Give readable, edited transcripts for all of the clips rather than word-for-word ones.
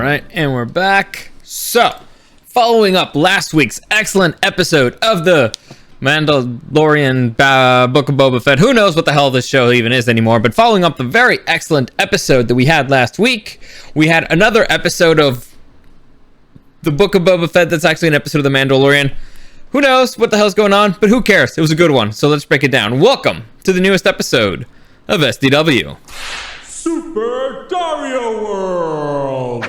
right, and we're back. So, following up last week's excellent episode of the Mandalorian Book of Boba Fett. Who knows what the hell this show even is anymore, but following up the very excellent episode that we had last week, we had another episode of the Book of Boba Fett that's actually an episode of the Mandalorian. Who knows what the hell's going on, but who cares? It was a good one, so let's break it down. Welcome to the newest episode of SDW. Super Dario World!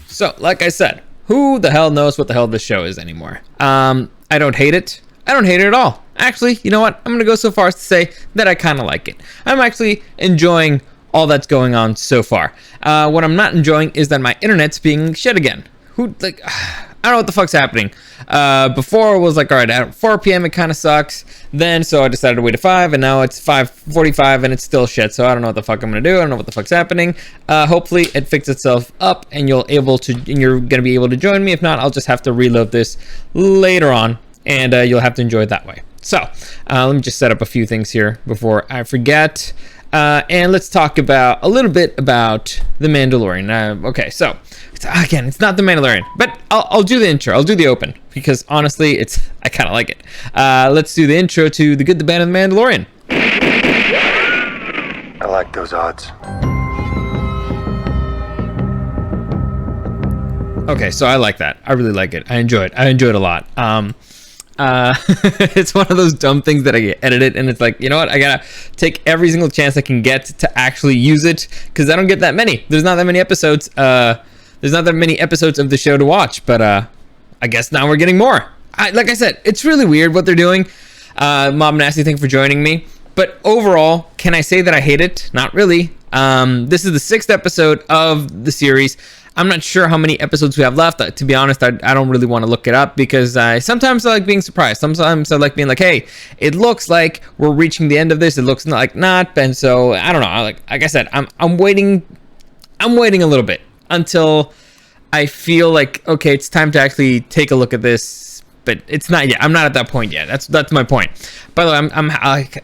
So, like I said, who the hell knows what the hell this show is anymore? I don't hate it. I don't hate it at all. Actually, you know what? I'm going to go so far as to say that I kind of like it. I'm actually enjoying all that's going on so far. What I'm not enjoying is that my internet's being shit again. I don't know what the fuck's happening. Before it was like, all right, at 4 p.m. it kind of sucks. Then, so I decided to wait to 5, and now it's 5:45 and it's still shit. So I don't know what the fuck I'm gonna do. I don't know what the fuck's happening. Hopefully it fixes itself up, and you're gonna be able to join me. If not, I'll just have to reload this later on, and you'll have to enjoy it that way. So let me just set up a few things here before I forget. And let's talk about a little bit about the Mandalorian. Okay, so it's not the Mandalorian, but I'll do the intro. I'll do the open because honestly, I kind of like it. Let's do the intro to The Good, the Bad, and the Mandalorian. I like those odds. Okay, so I like that. I really like it. I enjoy it. I enjoy it a lot. It's one of those dumb things that I get edited, and it's like, you know what? I gotta take every single chance I can get to actually use it because I don't get that many. There's not that many episodes. There's not that many episodes of the show to watch, but I guess now we're getting more. Like I said, it's really weird what they're doing. Mom Nasty, thank you for joining me. But overall, can I say that I hate it? Not really. This is the 6th episode of the series. I'm not sure how many episodes we have left. To be honest, I don't really want to look it up because sometimes I like being surprised. Sometimes I like being like, hey, it looks like we're reaching the end of this. It looks like not. And so I don't know. Like I said, I'm waiting. I'm waiting a little bit until I feel like, okay, it's time to actually take a look at this. But it's not yet. I'm not at that point yet. That's my point. By the way,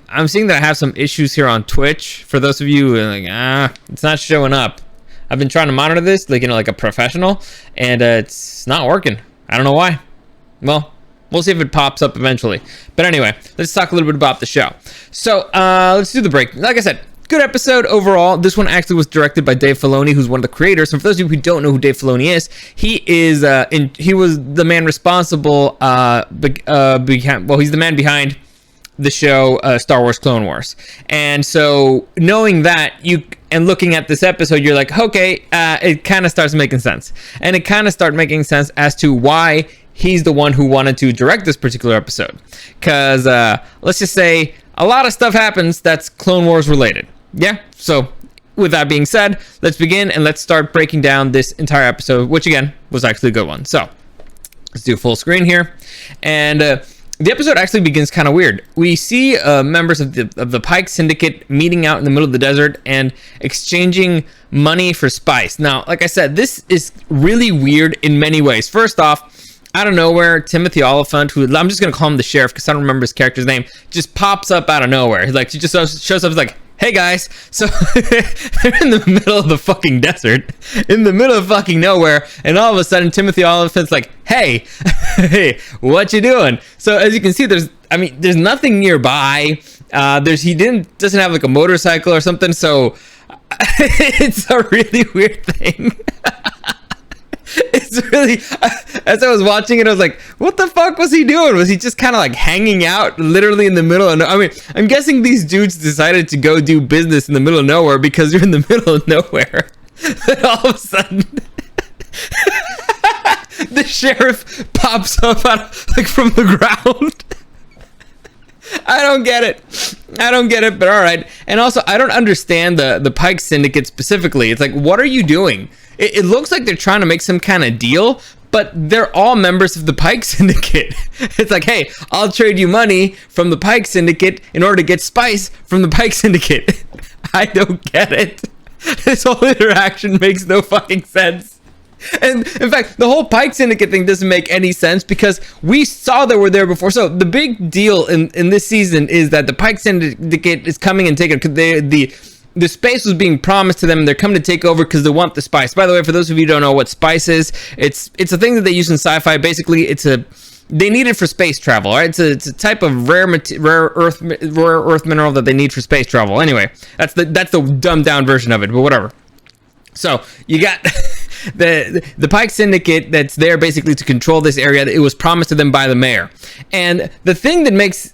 I'm seeing that I have some issues here on Twitch. For those of you who are like, it's not showing up. I've been trying to monitor this, like a professional, and it's not working. I don't know why. Well, we'll see if it pops up eventually. But anyway, let's talk a little bit about the show. So let's do the break. Like I said, good episode overall. This one actually was directed by Dave Filoni, who's one of the creators. And for those of you who don't know who Dave Filoni is, he was the man responsible. He's the man behind the show Star Wars Clone Wars. And so knowing that, and looking at this episode, you're like, okay, it kind of starts making sense. And it kind of started making sense as to why he's the one who wanted to direct this particular episode. Because let's just say a lot of stuff happens that's Clone Wars related. Yeah, so with that being said, let's begin and let's start breaking down this entire episode, which again was actually a good one. So let's do full screen here. And the episode actually begins kind of weird. We see members of the Pike Syndicate meeting out in the middle of the desert and exchanging money for spice. Now, like I said, this is really weird in many ways. First off, out of nowhere, Timothy Oliphant, who I'm just going to call him the sheriff because I don't remember his character's name, just pops up out of nowhere. Like, he just shows up, he's like, hey guys. So they're in the middle of the fucking desert, in the middle of fucking nowhere, and all of a sudden Timothy Oliphant's like, hey, hey, what you doing? So as you can see, there's nothing nearby. Doesn't have like a motorcycle or something, so it's a really weird thing. It's really, as I was watching it, I was like, what the fuck was he doing? Was he just kind of like hanging out literally in the middle of I'm guessing these dudes decided to go do business in the middle of nowhere because you're in the middle of nowhere. And all of a sudden, the sheriff pops up like from the ground. I don't get it, but all right. And also, I don't understand the Pike Syndicate specifically. It's like, what are you doing? It looks like they're trying to make some kind of deal, but they're all members of the Pike Syndicate. It's like, hey, I'll trade you money from the Pike Syndicate in order to get spice from the Pike Syndicate. I don't get it. This whole interaction makes no fucking sense. And in fact, the whole Pike Syndicate thing doesn't make any sense because we saw that we're there before. So the big deal in this season is that the Pike Syndicate is coming and taking the space was being promised to them, and they're coming to take over because they want the spice. By the way, for those of you who don't know what spice is, it's a thing that they use in sci-fi. Basically, they need it for space travel, right? It's a type of rare earth mineral that they need for space travel. Anyway, that's the dumbed down version of it, but whatever. So you got the Pike Syndicate that's there basically to control this area. It was promised to them by the mayor, and the thing that makes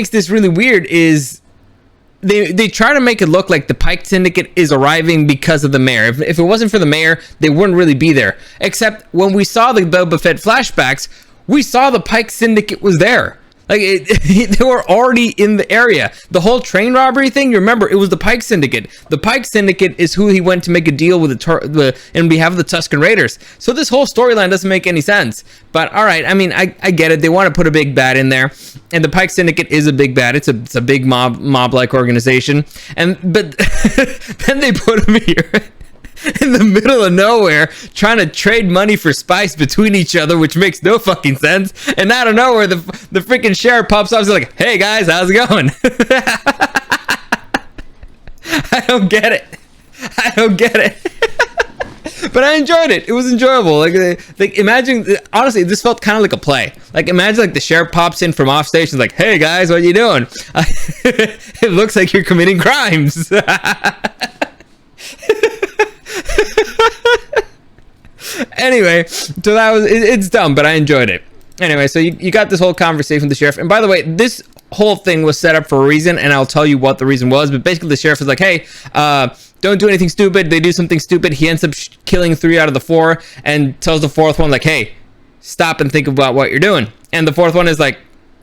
this really weird is they try to make it look like the Pike Syndicate is arriving because of the mayor. If it wasn't for the mayor, they wouldn't really be there. Except when we saw the Boba Fett flashbacks, we saw the Pike Syndicate was there. Like, they were already in the area. The whole train robbery thing, you remember, it was the Pike Syndicate. The Pike Syndicate is who he went to make a deal with in behalf of the Tusken Raiders. So this whole storyline doesn't make any sense. But all right, I mean, I get it. They want to put a big bad in there, and the Pike Syndicate is a big bad. It's a big mob-like organization. But then they put him here in the middle of nowhere trying to trade money for spice between each other, which makes no fucking sense. And out of nowhere, the freaking sheriff pops up and is like, hey guys, how's it going? I don't get it. But I enjoyed it. It was enjoyable. Like imagine, honestly, this felt kind of like a play. Like imagine like the sheriff pops in from off station, like, hey guys, what you doing? It looks like you're committing crimes. Anyway, so that was it's dumb, but I enjoyed it. Anyway, so you got this whole conversation with the sheriff, and by the way, this whole thing was set up for a reason, and I'll tell you what the reason was. But basically, the sheriff is like, hey, don't do anything stupid. They do something stupid. He ends up killing 3 out of the 4, and tells the 4th one like, hey, stop and think about what you're doing. And the 4th one is like,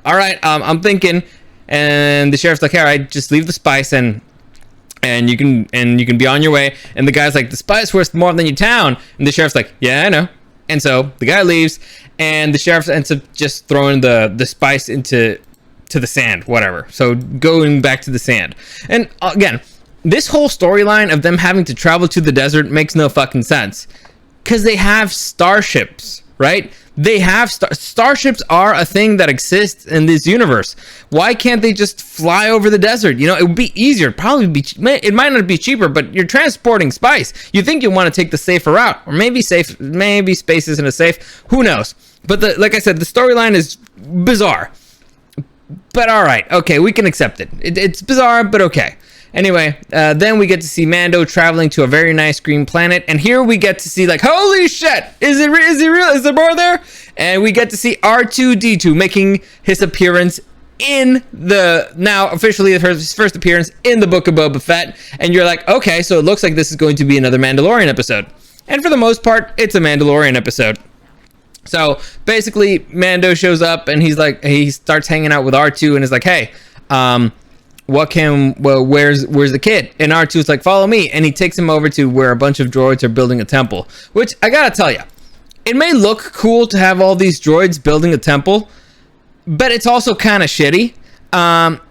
all right, I'm thinking. And the sheriff's like, all right, just leave the spice and you can be on your way. And the guy's like, the spice worth more than your town. And the sheriff's like, yeah, I know. And so the guy leaves, and the sheriff ends up just throwing the spice into the sand, whatever. So going back to the sand. And again, this whole storyline of them having to travel to the desert makes no fucking sense, because they have starships, right? They have starships are a thing that exists in this universe. Why can't they just fly over the desert? You know, it would be easier. It might not be cheaper, but you're transporting spice. You think you want to take the safer route, or maybe space isn't as safe. Who knows? But like I said, the storyline is bizarre. But all right, okay, we can accept it. It's bizarre, but okay. Anyway, then we get to see Mando traveling to a very nice green planet, and here we get to see, like, holy shit, is he real? Is there more there? And we get to see R2-D2 making his appearance in now officially his first appearance in the Book of Boba Fett, and you're like, okay, so it looks like this is going to be another Mandalorian episode. And for the most part, it's a Mandalorian episode. So basically, Mando shows up, and he starts hanging out with R2, and is like, hey, where's the kid? And R2's like, follow me, and he takes him over to where a bunch of droids are building a temple, which I gotta tell you, it may look cool to have all these droids building a temple, but it's also kind of shitty, and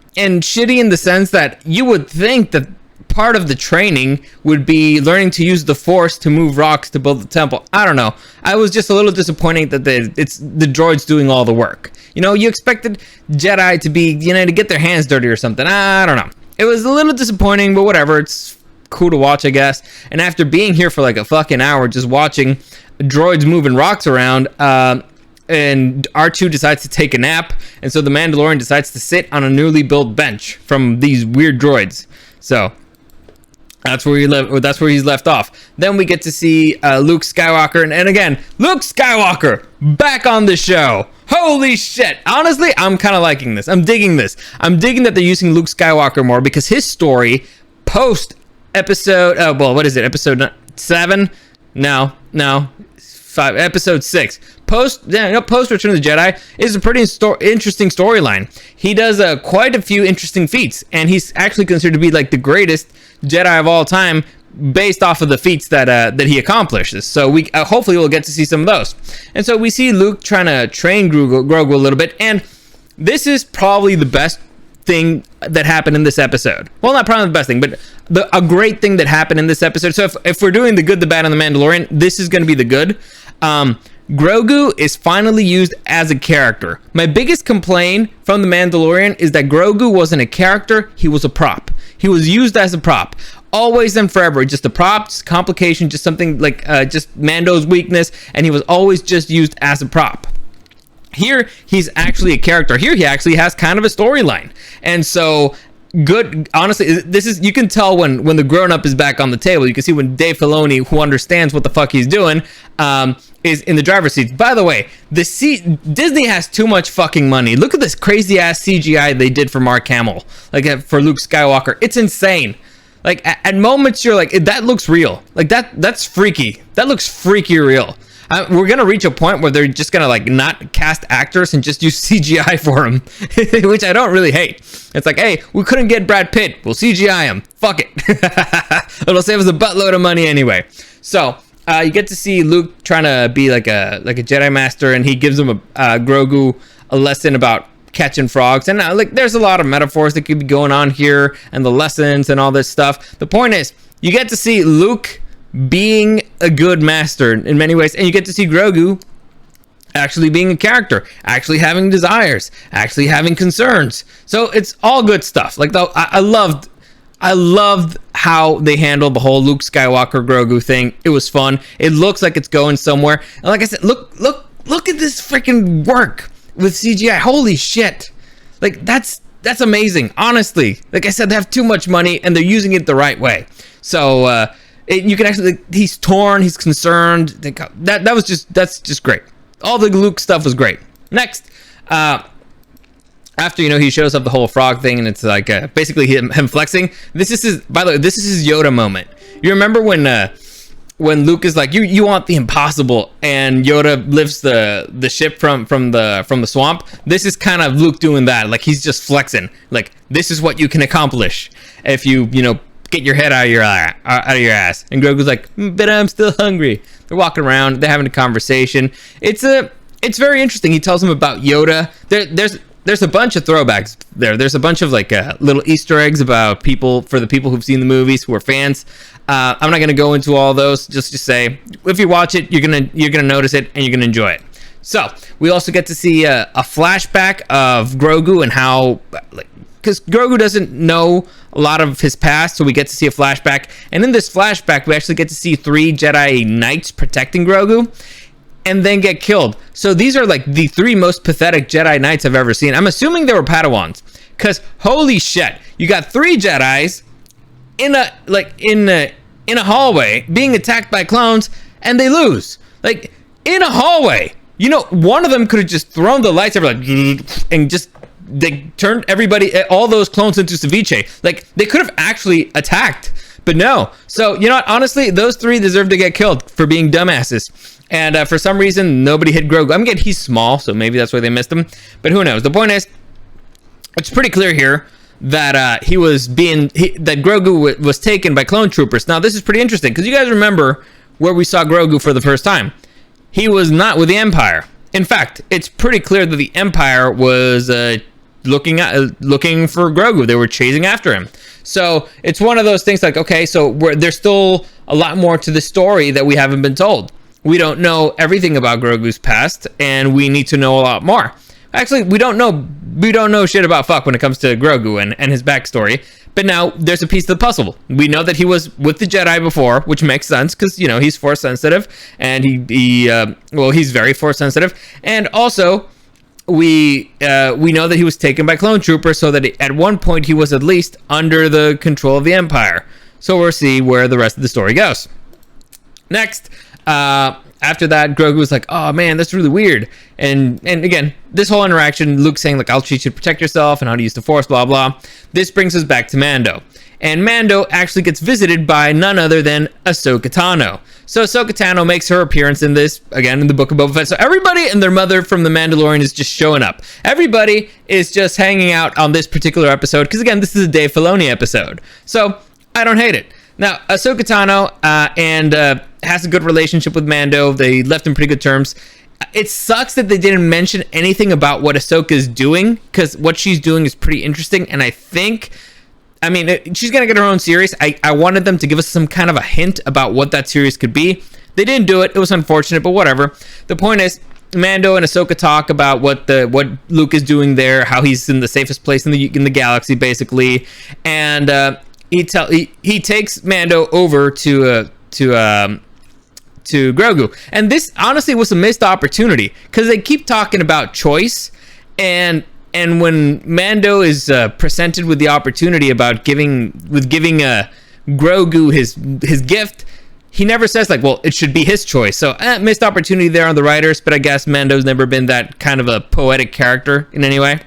shitty in the sense that you would think that part of the training would be learning to use the Force to move rocks to build the temple. I don't know. I was just a little disappointed that it's the droids doing all the work. You know, you expected Jedi to be, to get their hands dirty or something. I don't know. It was a little disappointing, but whatever. It's cool to watch, I guess. And after being here for like a fucking hour just watching droids moving rocks around, and R2 decides to take a nap, and so the Mandalorian decides to sit on a newly built bench from these weird droids. So that's where he's left off. Then we get to see Luke Skywalker, and again, Luke Skywalker back on the show. Holy shit. Honestly, I'm kind of liking this. I'm digging this. I'm digging that they're using Luke Skywalker more, because his story post episode, what is it? Episode 7? No. 5, episode 6. Post Return of the Jedi is a pretty interesting storyline. He does quite a few interesting feats, and he's actually considered to be like the greatest Jedi of all time, based off of the feats that he accomplishes. So we hopefully we'll get to see some of those. And so we see Luke trying to train Grogu a little bit, and this is probably the best thing that happened in this episode. Well, not probably the best thing, but a great thing that happened in this episode. So if we're doing the good, the bad, and the Mandalorian, this is going to be the good. Grogu is finally used as a character. My biggest complaint from the Mandalorian is that Grogu wasn't a character, he was a prop. He was used as a prop. Always and forever, just a prop, just complication, just something like just Mando's weakness, and he was always just used as a prop. Here, he's actually a character. Here, he actually has kind of a storyline. And so, good, honestly, this is, you can tell when the grown-up is back on the table. You can see when Dave Filoni, who understands what the fuck he's doing, is in the driver's seat. By the way, Disney has too much fucking money. Look at this crazy-ass CGI they did for Mark Hamill, like for Luke Skywalker. It's insane. Like, at moments, you're like, that looks real. Like, that's freaky. That looks freaky real. We're gonna reach a point where they're just gonna like not cast actors and just use CGI for them, which I don't really hate. It's like, hey, we couldn't get Brad Pitt, we'll CGI him. Fuck it. It'll save us a buttload of money anyway. So you get to see Luke trying to be like a Jedi Master, and he gives him Grogu a lesson about catching frogs. And like, there's a lot of metaphors that could be going on here, and the lessons and all this stuff. The point is, you get to see Luke being a good master in many ways, and you get to see Grogu actually being a character, actually having desires, actually having concerns. So it's all good stuff. Like, though, I loved how they handled the whole Luke Skywalker Grogu thing. It was fun. It looks like it's going somewhere. And like I said, look at this freaking work with CGI. Holy shit! Like, that's amazing. Honestly, like I said, they have too much money and they're using it the right way. So you can actually, he's torn, he's concerned. That's just great. All the Luke stuff was great. Next, after, he shows up the whole frog thing, and it's like basically him flexing. This is his Yoda moment. You remember when Luke is like, you want the impossible, and Yoda lifts the ship from the swamp. This is kind of Luke doing that. Like, he's just flexing. Like, this is what you can accomplish if you get your head out of your ass. And Grogu's like, but I'm still hungry. They're walking around, they're having a conversation. It's very interesting. He tells him about Yoda. There's a bunch of throwbacks there. There's a bunch of like little Easter eggs about for the people who've seen the movies, who are fans. I'm not gonna go into all those. Just to say, if you watch it, you're gonna notice it and you're gonna enjoy it. So we also get to see a flashback of Grogu and how, because Grogu doesn't know a lot of his past, so we get to see a flashback. And in this flashback, we actually get to see 3 Jedi Knights protecting Grogu, and then get killed. So these are like the 3 most pathetic Jedi Knights I've ever seen. I'm assuming they were Padawans, because holy shit, you got 3 Jedis in a hallway being attacked by clones, and they lose. Like, in a hallway, one of them could have just thrown the lightsaber and just, they turned all those clones into ceviche. Like, they could have actually attacked, but no. So, what? Honestly, those 3 deserve to get killed for being dumbasses. And for some reason, nobody hit Grogu. I'm getting, he's small, so maybe that's why they missed him. But who knows? The point is, it's pretty clear here that that Grogu was taken by clone troopers. Now, this is pretty interesting, because you guys remember where we saw Grogu for the first time. He was not with the Empire. In fact, it's pretty clear that the Empire was looking for Grogu. They were chasing after him. So it's one of those things like, okay, so there's still a lot more to the story that we haven't been told. We don't know everything about Grogu's past, and we need to know a lot more. Actually, we don't know shit about fuck when it comes to Grogu and his backstory. But now there's a piece of the puzzle. We know that he was with the Jedi before, which makes sense because, he's Force sensitive, and he's very Force sensitive. And also, we know that he was taken by clone troopers, so that at one point he was at least under the control of the Empire. So we'll see where the rest of the story goes. Next, after that, Grogu was like, oh man, that's really weird. And again, this whole interaction, Luke saying like, I'll teach you to protect yourself and how to use the Force, blah, blah. This brings us back to Mando. And Mando actually gets visited by none other than Ahsoka Tano. So Ahsoka Tano makes her appearance in this, again, in the Book of Boba Fett. So everybody and their mother from The Mandalorian is just showing up. Everybody is just hanging out on this particular episode, because again, this is a Dave Filoni episode. So I don't hate it. Now, Ahsoka Tano has a good relationship with Mando. They left in pretty good terms. It sucks that they didn't mention anything about what Ahsoka is doing, because what she's doing is pretty interesting, and I think, I mean, she's gonna get her own series. I wanted them to give us some kind of a hint about what that series could be. They didn't do it. It was unfortunate, but whatever. The point is, Mando and Ahsoka talk about what Luke is doing there, how he's in the safest place in the galaxy, basically, and he takes Mando over to Grogu, and this honestly was a missed opportunity, because they keep talking about choice, and when Mando is presented with the opportunity about giving Grogu his gift, he never says like, well, it should be his choice. So missed opportunity there on the writers, but I guess Mando's never been that kind of a poetic character in any way.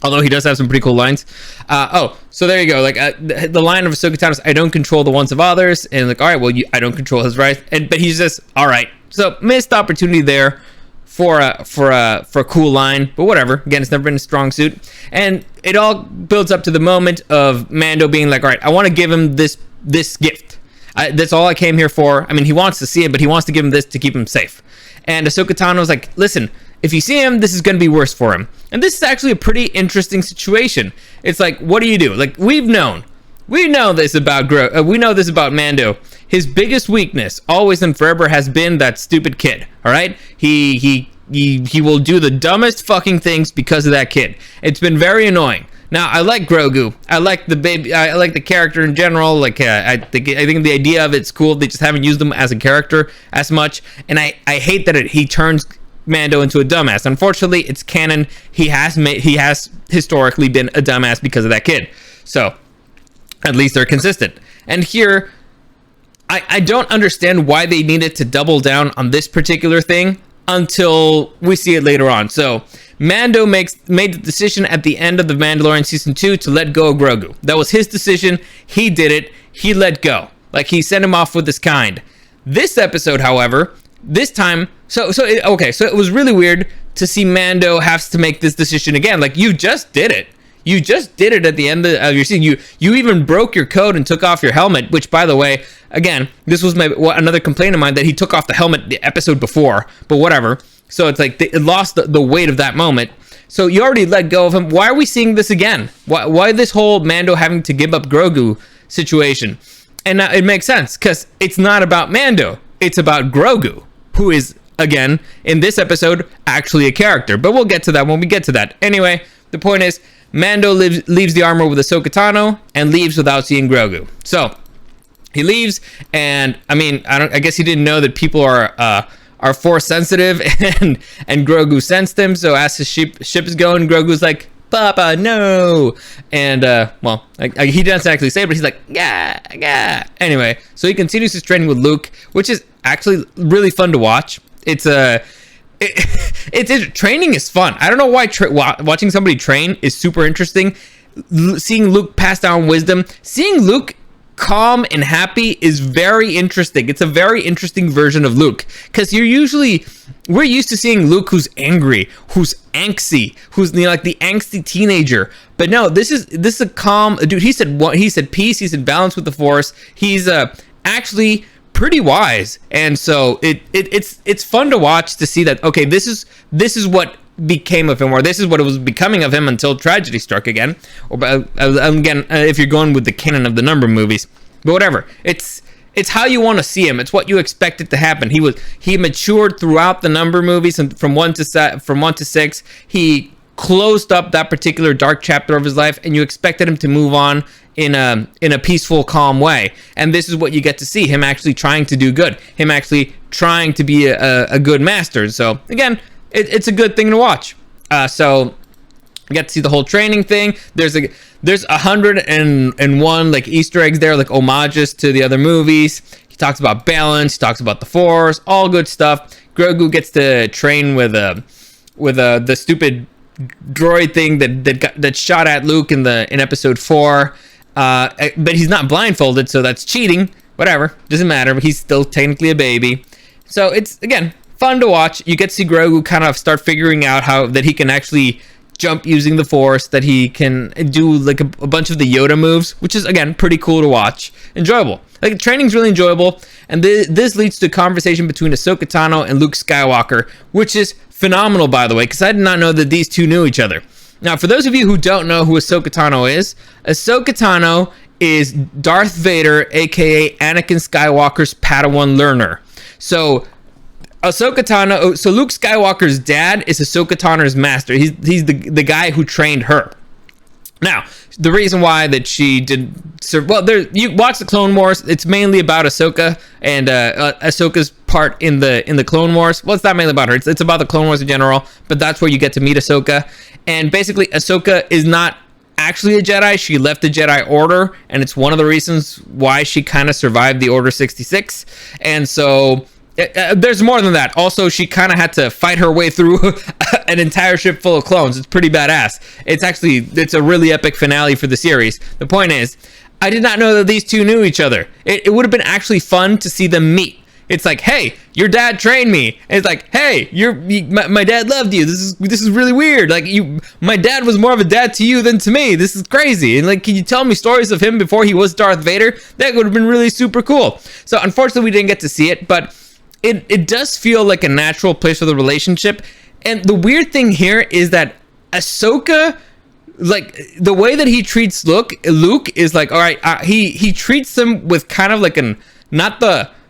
Although he does have some pretty cool lines. So there you go. Like the line of Ahsoka Tano is, "I don't control the wants of others," and like, all right, well, I don't control his rights. But he's just, all right. So missed opportunity there for a cool line, but whatever. Again, it's never been a strong suit, and it all builds up to the moment of Mando being like, all right, I want to give him this gift. That's all I came here for. I mean, he wants to see it, but he wants to give him this to keep him safe. And Ahsoka Tano was like, listen, if you see him, this is going to be worse for him. And this is actually a pretty interesting situation. It's like, what do you do? Like, we know this about we know this about Mando. His biggest weakness, always and forever, has been that stupid kid. All right, he will do the dumbest fucking things because of that kid. It's been very annoying. Now, I like Grogu. I like the baby. I like the character in general. Like, I think the idea of it's cool. They just haven't used him as a character as much. And I hate that he turns Mando into a dumbass. Unfortunately, it's canon. He has historically been a dumbass because of that kid. So, at least they're consistent. And here, I don't understand why they needed to double down on this particular thing until we see it later on. So, Mando made the decision at the end of The Mandalorian Season 2 to let go of Grogu. That was his decision. He did it. He let go. Like, he sent him off with his kind. This episode, however, this time, so it was really weird to see Mando have to make this decision again. Like, you just did it. You just did it at the end of your season. You even broke your code and took off your helmet, which, by the way, again, this was another complaint of mine, that he took off the helmet the episode before, but whatever. So it's like it lost the weight of that moment. So you already let go of him. Why are we seeing this again? Why this whole Mando having to give up Grogu situation? And now it makes sense, because it's not about Mando. It's about Grogu, who is, again, in this episode, actually a character. But we'll get to that when we get to that. Anyway, the point is, Mando leaves the armor with Ahsoka Tano and leaves without seeing Grogu. So he leaves, and I mean, I guess he didn't know that people are force sensitive, and Grogu sensed him. So as his ship is going, Grogu's like, "Papa, no!" And well, he doesn't actually say it, but he's like, yeah. Anyway, so he continues his training with Luke, which is actually really fun to watch. Training is fun. I don't know why watching somebody train is super interesting. Seeing Luke pass down wisdom, seeing Luke calm and happy is very interesting. It's a very interesting version of Luke, because we're used to seeing Luke who's angry, who's angsty, who's like the angsty teenager. But no, this is a calm dude. He said peace. He said balance with the Force. He's actually pretty wise, and so it's fun to watch, to see that, okay, this is what became of him, or this is what it was becoming of him until tragedy struck again. Or again, if you're going with the canon of the number movies, but whatever, it's how you want to see him. It's what you expect it to happen. He matured throughout the number movies, and from 1 to 6, he closed up that particular dark chapter of his life, and you expected him to move on in a peaceful, calm way. And this is what you get to see, him actually trying to do good, him actually trying to be a good master. So again, it's a good thing to watch. So you get to see the whole training thing. There's 101 like Easter eggs there, like homages to the other movies. He talks about balance, he talks about the Force, all good stuff. Grogu gets to train with the stupid droid thing that shot at Luke in episode 4. But he's not blindfolded, so that's cheating. Whatever, doesn't matter. But he's still technically a baby. So it's, again, fun to watch. You get to see Grogu kind of start figuring out how that he can actually jump using the Force, that he can do like a bunch of the Yoda moves, which is, again, pretty cool to watch. Enjoyable. Like, training's really enjoyable, and this leads to a conversation between Ahsoka Tano and Luke Skywalker, which is phenomenal, by the way, because I did not know that these two knew each other. Now, for those of you who don't know who Ahsoka Tano is Darth Vader, aka Anakin Skywalker's Padawan learner. So Ahsoka Tano, so Luke Skywalker's dad is Ahsoka Tano's master. He's the guy who trained her. Now, the reason why that she did, well, you watch the Clone Wars. It's mainly about Ahsoka and Ahsoka's part in the Clone Wars. Well, it's not mainly about her. It's about the Clone Wars in general. But that's where you get to meet Ahsoka. And basically, Ahsoka is not actually a Jedi. She left the Jedi Order, and it's one of the reasons why she kind of survived the Order 66. And so there's more than that. Also, she kind of had to fight her way through an entire ship full of clones. It's pretty badass. It's a really epic finale for the series. The point is, I did not know that these two knew each other. It would have been actually fun to see them meet. It's like, hey, your dad trained me. And it's like, hey, my dad loved you. This is really weird. Like, my dad was more of a dad to you than to me. This is crazy. And like, can you tell me stories of him before he was Darth Vader? That would have been really super cool. So unfortunately, we didn't get to see it, but it does feel like a natural place for the relationship. And the weird thing here is that Ahsoka, like, the way that he treats Luke is like, all right, he treats him with kind of like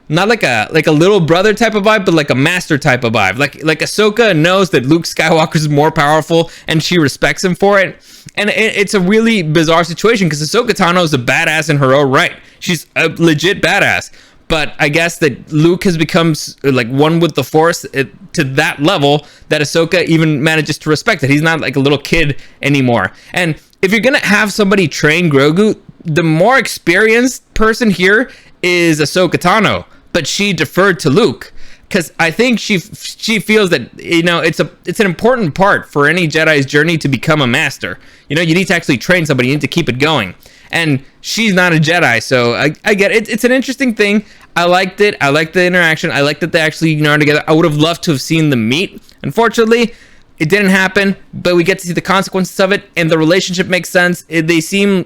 not like a little brother type of vibe, but like a master type of vibe. Like Ahsoka knows that Luke Skywalker is more powerful, and she respects him for it. And it's a really bizarre situation because Ahsoka Tano is a badass in her own right. She's a legit badass. But I guess that Luke has become like one with the Force to that level that Ahsoka even manages to respect it. He's not like a little kid anymore. And if you're gonna have somebody train Grogu, the more experienced person here is Ahsoka Tano. But she deferred to Luke because I think she feels that, you know, it's an important part for any Jedi's journey to become a master. You know, you need to actually train somebody. You need to keep it going. And she's not a Jedi, so I get it. It's an interesting thing. I liked it. I liked the interaction. I liked that they actually, you know, are together. I would have loved to have seen them meet. Unfortunately, it didn't happen, but we get to see the consequences of it, and the relationship makes sense. They seem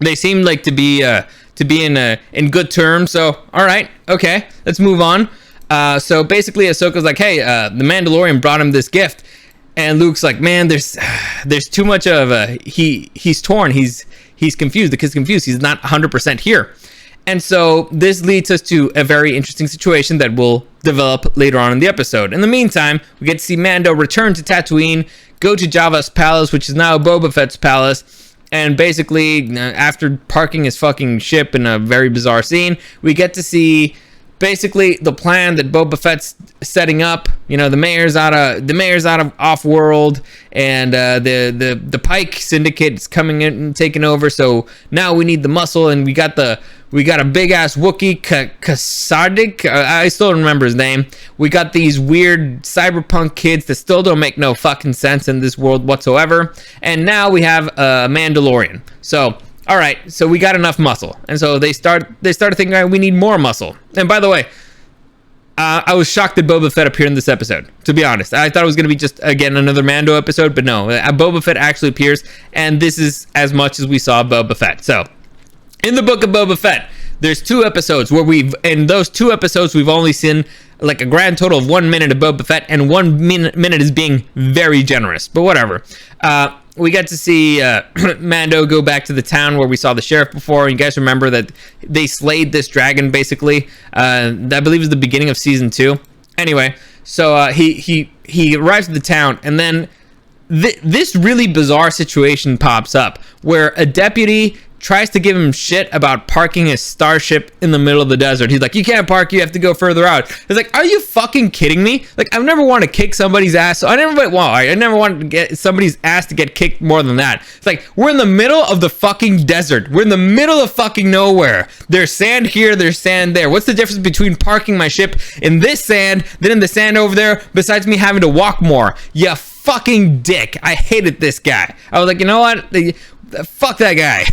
like to be in good terms. So, all right, okay, let's move on. So basically, Ahsoka's like, hey, the Mandalorian brought him this gift, and Luke's like, man, there's too much of he's torn. He's confused. The kid's confused. He's not 100% here. And so this leads us to a very interesting situation that will develop later on in the episode. In the meantime, we get to see Mando return to Tatooine, go to Jabba's palace, which is now Boba Fett's palace. And basically, after parking his fucking ship in a very bizarre scene, we get to see basically the plan that Boba Fett's setting up. You know, the mayor's out of off-world, and the Pike Syndicate is coming in and taking over. So now we need the muscle, and we got a big ass Wookiee, Kasadik. I still don't remember his name. We got these weird cyberpunk kids that still don't make no fucking sense in this world whatsoever. And now we have a Mandalorian. So, all right, so we got enough muscle, and so they started thinking, all right, we need more muscle. And by the way, I was shocked that Boba Fett appeared in this episode, to be honest. I thought it was going to be just, again, another Mando episode, but no, Boba Fett actually appears, and this is as much as we saw Boba Fett. So, in the Book of Boba Fett, there's 2 episodes where in those 2 episodes, we've only seen like a grand total of 1 minute of Boba Fett, and 1 minute is being very generous, but whatever. We get to see Mando go back to the town where we saw the sheriff before. You guys remember that they slayed this dragon, basically. I believe it was the beginning of season 2. Anyway, so he arrives at the town, and then this really bizarre situation pops up where a deputy tries to give him shit about parking his starship in the middle of the desert. He's like, you can't park, you have to go further out. It's like, are you fucking kidding me? Like, I've never wanted to kick somebody's ass. So I never wanted to get somebody's ass to get kicked more than that. It's like, we're in the middle of the fucking desert. We're in the middle of fucking nowhere. There's sand here, there's sand there. What's the difference between parking my ship in this sand than in the sand over there, besides me having to walk more? You fucking dick. I hated this guy. I was like, you know what? Fuck that guy.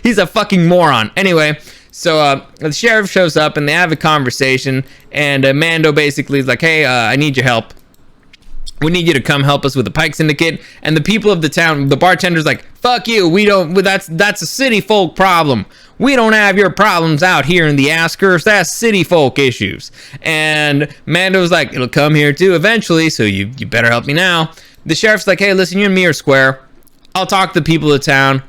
he's a fucking moron. Anyway, so the sheriff shows up and they have a conversation, and Mando basically is like, hey, I need your help. We need you to come help us with the Pike Syndicate. And the people of the town, the bartender's like, fuck you, we don't, that's a city folk problem. We don't have your problems out here in the outskirts. That's city folk issues. And Mando's like, it'll come here too eventually, so you better help me now. The sheriff's like, hey, listen, you and me are square. I'll talk to the people of town.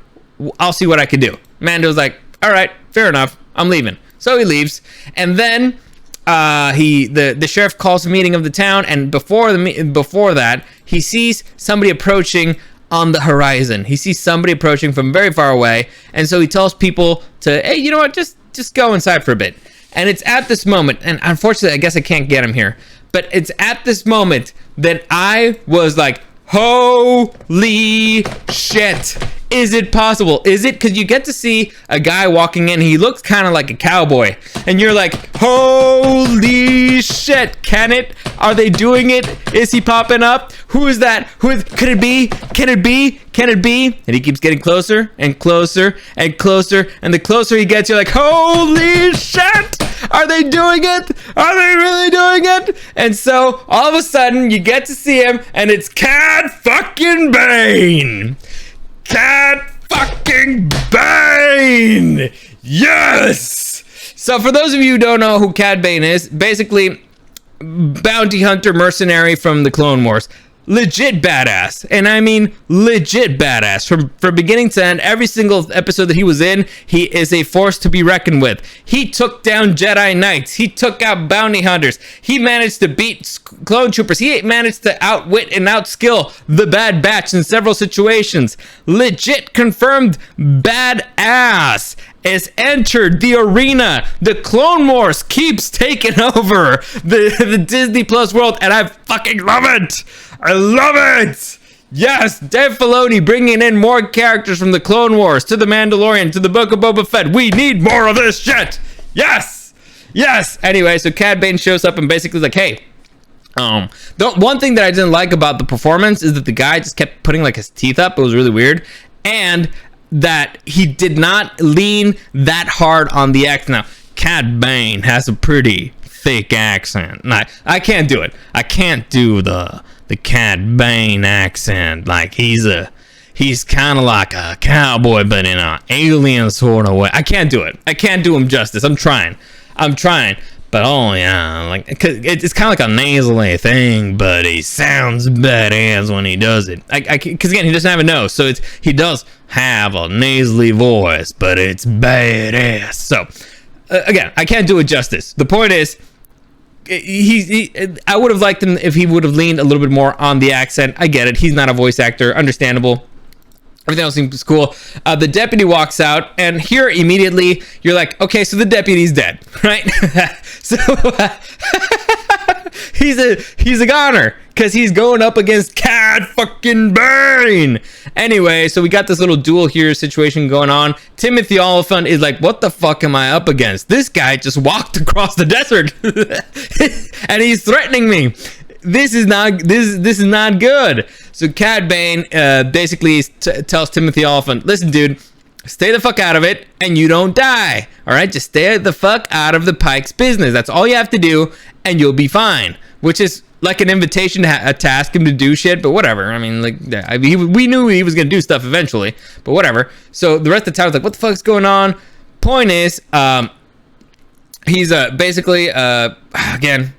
I'll see what I can do. Mando's like, all right, fair enough. I'm leaving. So he leaves. And then the sheriff calls a meeting of the town, and before that, he sees somebody approaching on the horizon. He sees somebody approaching from very far away, and so he tells people to, hey, you know what, just go inside for a bit. And it's at this moment, and unfortunately I guess I can't get him here, but it's at this moment that I was like, holy shit. Is it possible? Is it? Because you get to see a guy walking in. He looks kind of like a cowboy. And you're like, holy shit. Can it? Are they doing it? Is he popping up? Who is that? Could it be? Can it be? Can it be? And he keeps getting closer and closer and closer. And the closer he gets, you're like, holy shit. Are they doing it? Are they really doing it? And so all of a sudden you get to see him, and it's Cad fucking Bane. Cad fucking Bane! Yes! So for those of you who don't know who Cad Bane is, basically bounty hunter mercenary from the Clone Wars. Legit badass. And I mean legit badass. From beginning to end, every single episode that he was in, he is a force to be reckoned with. He took down Jedi Knights. He took out bounty hunters. He managed to beat clone troopers. He managed to outwit and outskill the Bad Batch in several situations. Legit confirmed badass has entered the arena. The Clone Wars keeps taking over the Disney Plus world, and I fucking love it. I love it. Yes, Dave Filoni bringing in more characters from the Clone Wars to the Mandalorian to the Book of Boba Fett. We need more of this shit. Yes, yes. Anyway, so Cad Bane shows up and basically is like, hey. The one thing that I didn't like about the performance is that the guy just kept putting like his teeth up. It was really weird, and that he did not lean that hard on the accent. Now, Cad Bane has a pretty thick accent. I can't do it. I can't do the Cad Bane accent. Like he's kind of like a cowboy, but in an alien sort of way. I can't do it. I can't do him justice. I'm trying. But oh yeah, like cause it's kind of like a nasally thing, but he sounds badass when he does it. Because again, he doesn't have a nose, so he does have a nasally voice, but it's badass. So again, I can't do it justice. The point is, I would have liked him if he would have leaned a little bit more on the accent. I get it. He's not a voice actor. Understandable. Everything else seems cool. The deputy walks out, and here immediately you're like, okay, so the deputy's dead, right? So he's a goner because he's going up against Cad fucking Bane. Anyway, so we got this little duel here situation going on. Timothy Oliphant is like, what the fuck am I up against? This guy just walked across the desert and he's threatening me. This is not good. So Cad Bane basically tells Timothy Oliphant, listen, dude, stay the fuck out of it and you don't die. All right, just stay the fuck out of the Pike's business. That's all you have to do and you'll be fine. Which is like an invitation to task him to do shit, but whatever. I mean, like, we knew he was gonna do stuff eventually, but whatever. So the rest of the town was like, what the fuck's going on? Point is, he's basically again.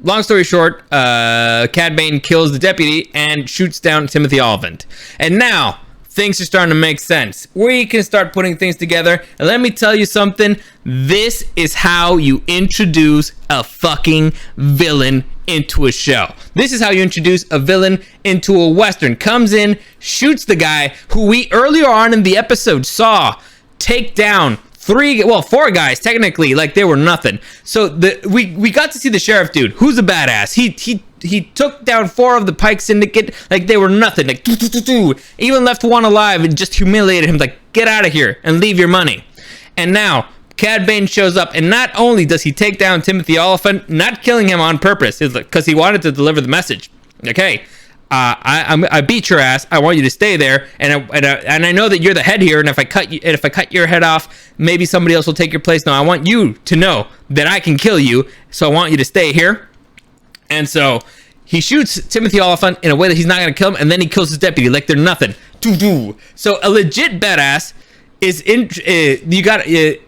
Long story short, Cad Bane kills the deputy and shoots down Timothy Oliphant. And now, things are starting to make sense. We can start putting things together. And let me tell you something. This is how you introduce a fucking villain into a show. This is how you introduce a villain into a Western. Comes in, shoots the guy who we earlier on in the episode saw take down four guys technically, like they were nothing. So we got to see the sheriff dude, who's a badass. He took down 4 of the Pike Syndicate like they were nothing. Like even left one alive and just humiliated him. Like, get out of here and leave your money. And now Cad Bane shows up, and not only does he take down Timothy Oliphant, not killing him on purpose, because he wanted to deliver the message. Okay. I beat your ass. I want you to stay there, and I know that you're the head here. And if I cut your head off, maybe somebody else will take your place. No, I want you to know that I can kill you. So I want you to stay here. And so he shoots Timothy Oliphant in a way that he's not going to kill him, and then he kills his deputy like they're nothing. So a legit badass is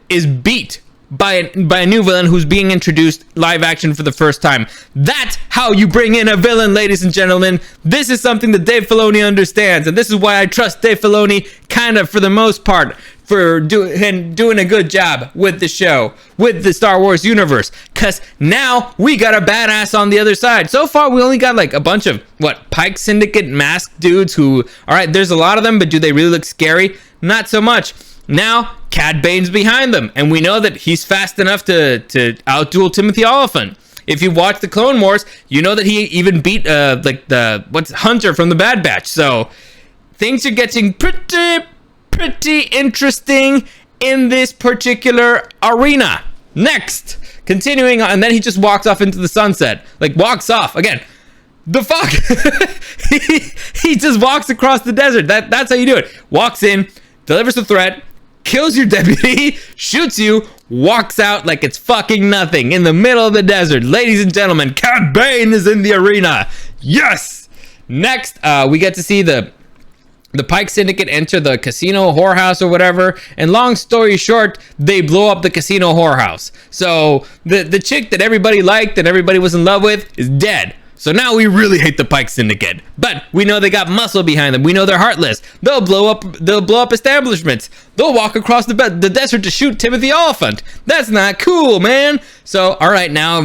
is beat by a new villain who's being introduced live action for the first time. That's how you bring in a villain, ladies and gentlemen. This is something that Dave Filoni understands, and this is why I trust Dave Filoni kind of for the most part for doing a good job with the show, with the Star Wars universe, because now we got a badass on the other side. So far, we only got like a bunch of, Pike Syndicate masked dudes who, all right, there's a lot of them, but do they really look scary? Not so much. Now, Cad Bane's behind them, and we know that he's fast enough to outduel Timothy Olyphant. If you watch the Clone Wars, you know that he even beat Hunter from the Bad Batch. So things are getting pretty interesting in this particular arena. Next, continuing on, and then he just walks off into the sunset. Walks off again. The fuck? he just walks across the desert. That's how you do it. Walks in, delivers the threat, kills your deputy, shoots you, walks out like it's fucking nothing in the middle of the desert. Ladies and gentlemen, Cad Bane is in the arena. Yes! Next, we get to see the Pike Syndicate enter the casino whorehouse or whatever, and long story short, they blow up the casino whorehouse. So the chick that everybody liked and everybody was in love with is dead. So now we really hate the Pike Syndicate, but we know they got muscle behind them. We know they're heartless. They'll blow up establishments. They'll walk across the desert to shoot Timothy Olyphant. That's not cool, man. So all right, now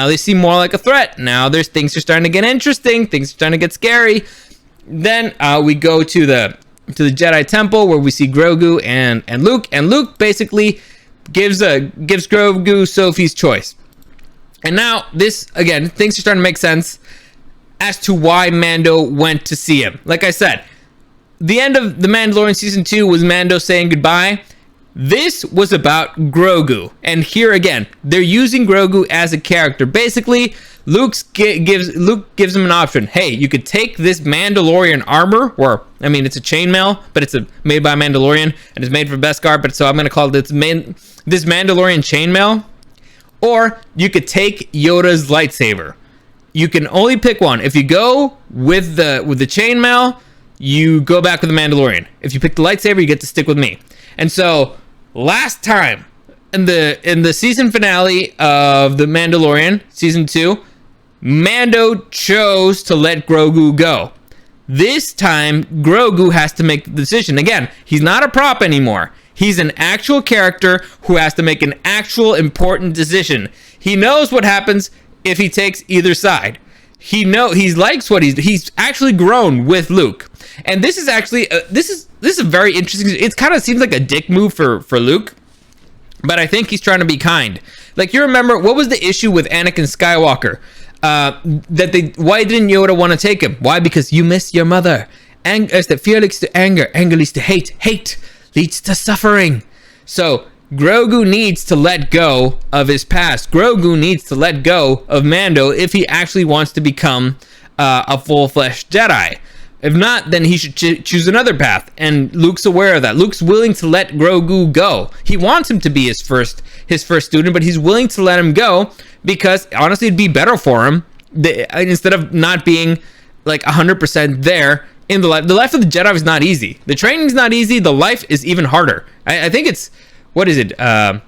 they seem more like a threat. Now things are starting to get interesting. Things are starting to get scary. Then we go to the Jedi Temple where we see Grogu and Luke, and Luke basically gives Grogu Sophie's choice. And now this, again, things are starting to make sense as to why Mando went to see him. Like I said, the end of The Mandalorian Season 2 was Mando saying goodbye. This was about Grogu. And here again, they're using Grogu as a character. Basically, Luke gives him an option. Hey, you could take this Mandalorian armor, or, I mean, it's a chainmail, but it's made by a Mandalorian, and it's made for Beskar, but so I'm going to call it this Mandalorian chainmail. Or you could take Yoda's lightsaber. You can only pick one. If you go with the chainmail, you go back with the Mandalorian. If you pick the lightsaber, you get to stick with me. And so last time in the season finale of The Mandalorian, season 2, Mando chose to let Grogu go. This time, Grogu has to make the decision. Again, he's not a prop anymore. He's an actual character who has to make an actual important decision. He knows what happens if he takes either side. He likes what he's actually grown with Luke. And this is actually this is a very interesting. It kind of seems like a dick move for Luke, but I think he's trying to be kind. Like, you remember what was the issue with Anakin Skywalker? Why didn't Yoda want to take him? Why? Because you miss your mother. Fear leads to anger. Anger leads to hate. Hate leads to suffering. So Grogu needs to let go of his past. Grogu needs to let go of Mando if he actually wants to become a full-fledged Jedi. If not, then he should choose another path. And Luke's aware of that. Luke's willing to let Grogu go. He wants him to be his first student, but he's willing to let him go because honestly, it'd be better for him instead of not being like 100% there. In the life of the Jedi is not easy. The training's not easy. The life is even harder. I think it's, what is it? I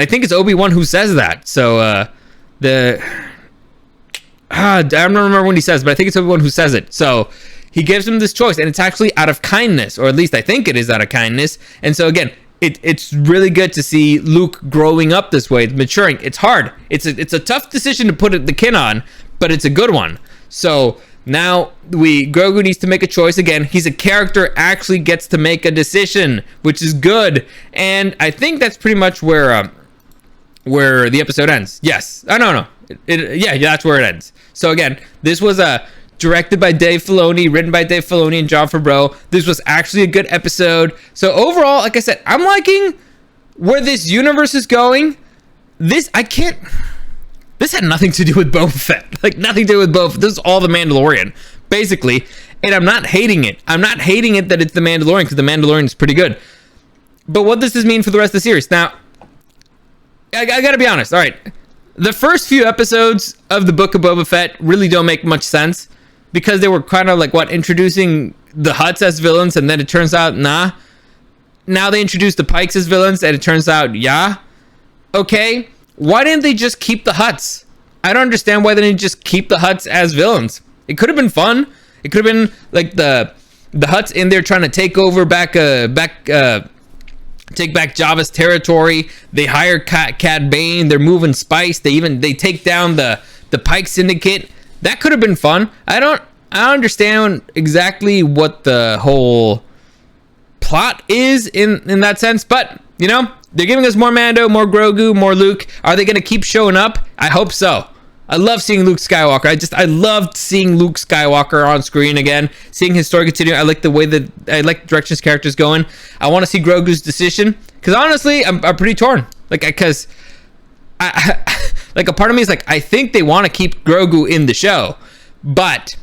think it's Obi-Wan who says that. So I don't remember when he says, but I think it's Obi-Wan who says it. So he gives him this choice, and it's actually out of kindness, or at least I think it is out of kindness. And so again, it's really good to see Luke growing up this way, maturing. It's hard. It's a tough decision to put the kin on, but it's a good one. So now Grogu needs to make a choice again. He's a character, actually gets to make a decision, which is good. And I think that's pretty much where the episode ends. Yes. Oh, no. Yeah, that's where it ends. So again, this was directed by Dave Filoni, written by Dave Filoni and Jon Favreau. This was actually a good episode. So overall, like I said, I'm liking where this universe is going. This had nothing to do with Boba Fett. Like, nothing to do with Boba Fett. This is all The Mandalorian, basically. And I'm not hating it. I'm not hating it that it's The Mandalorian, because The Mandalorian is pretty good. But what does this mean for the rest of the series? Now, I gotta be honest. All right. The first few episodes of the Book of Boba Fett really don't make much sense, because they were kind of like, introducing the Hutts as villains, and then it turns out, nah. now they introduced the Pikes as villains, and it turns out, yeah, okay. Why didn't they just keep the Hutts? I don't understand why they didn't just keep the Hutts as villains. It could have been fun. It could have been like the Hutts in there trying to take over take back Jabba's territory. They hire Cad Bane. They're moving spice. They take down the Pike Syndicate. That could have been fun. I don't understand exactly what the whole plot is in that sense, but you know, they're giving us more Mando, more Grogu, more Luke. Are they going to keep showing up? I hope so. I love seeing Luke Skywalker. I loved seeing Luke Skywalker on screen again, seeing his story continue. I like the direction his character's going. I want to see Grogu's decision, because honestly, I'm pretty torn. Because like a part of me is like, I think they want to keep Grogu in the show, but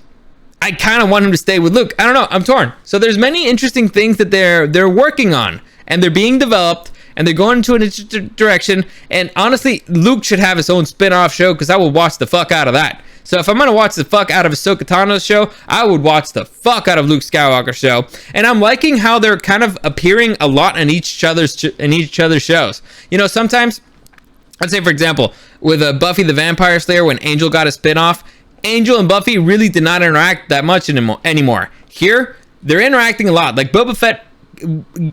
I kind of want him to stay with Luke. I don't know. I'm torn. So there's many interesting things that they're working on, and they're being developed, and they're going into an interesting direction. And honestly, Luke should have his own spin-off show, because I will watch the fuck out of that. So if I'm going to watch the fuck out of Ahsoka Tano's show, I would watch the fuck out of Luke Skywalker's show. And I'm liking how they're kind of appearing a lot in each other's shows. You know, sometimes, let's say for example, with Buffy the Vampire Slayer, when Angel got a spin-off, Angel and Buffy really did not interact that much anymore. Here, they're interacting a lot. Like Boba Fett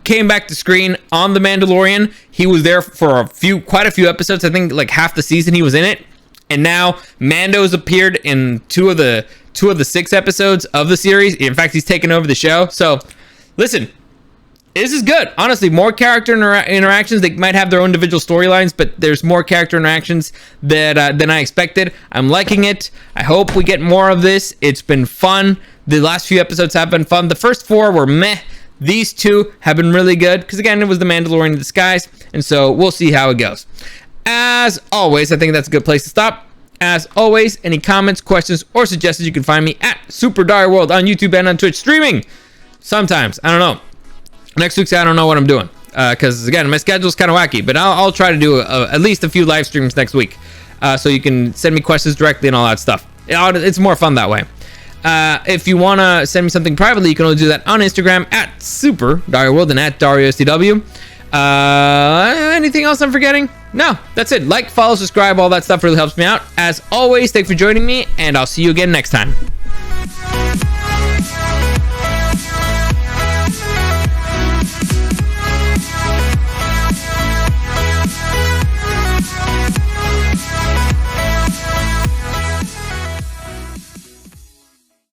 came back to screen on The Mandalorian. He was there for quite a few episodes. I think like half the season he was in it. And now Mando's appeared in two of the 6 episodes of the series. In fact, he's taken over the show. So listen, this is good. Honestly, more character interactions. They might have their own individual storylines, but there's more character interactions than I expected. I'm liking it. I hope we get more of this. It's been fun. The last few episodes have been fun. The first 4 were meh. These 2 have been really good, because again, it was the Mandalorian in disguise, and so we'll see how it goes. As always, I think that's a good place to stop. As always, any comments, questions, or suggestions, you can find me at Super Dario World on YouTube and on Twitch, streaming sometimes. I don't know. Next week's I don't know what I'm doing, because again, my schedule's kind of wacky, but I'll try to do at least a few live streams next week, so you can send me questions directly and all that stuff. It's more fun that way. If you want to send me something privately, you can only do that on Instagram at Super Dario World and at DarioSDW. Anything else I'm forgetting? No, that's it. Like, follow, subscribe, all that stuff really helps me out. As always, thanks for joining me, and I'll see you again next time.